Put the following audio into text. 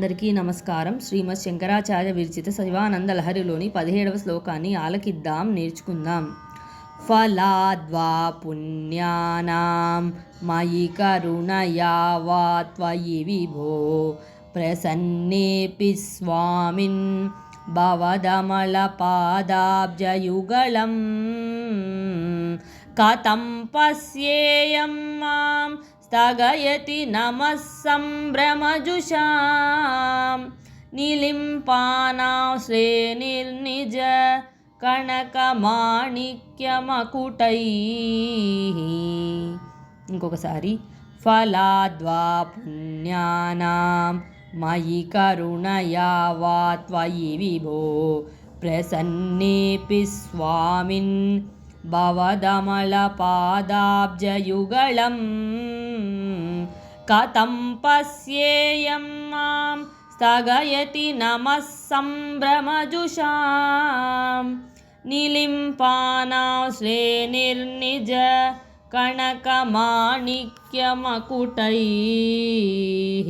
అందరికీ నమస్కారం. శ్రీమద్ శంకరాచార్య విరచిత శివానంద లహరిలోని 17వ శ్లోకాన్ని ఆలకిద్దాం, నేర్చుకుందాం. ఫలాద్వా పుణ్యానాం మయి కరుణయా వా త్వయి విభో ప్రసన్నేపి స్వామిన్ భవదమల పాదాబ్జయుగళం కథం పశ్యేయం మాం స్థగయతి నమః సంభ్రమజుషాం నిలింపానాశ్రేణిర్నిజ కనకమాణిక్యమకుటైః. ఇంకొకసారి. ఫలాద్వా పుణ్యానాం మయి కరుణయా వా త్వయి విభో ప్రసన్నేపి స్వామిన్ భవదమల పాదాబ్జయుగళం కథం పశ్యేయం మాం స్థగయతి నమః సంభ్రమజుషాం నిలింపానాశ్రేణిర్నిజ కనకమాణిక్యమకుటైః.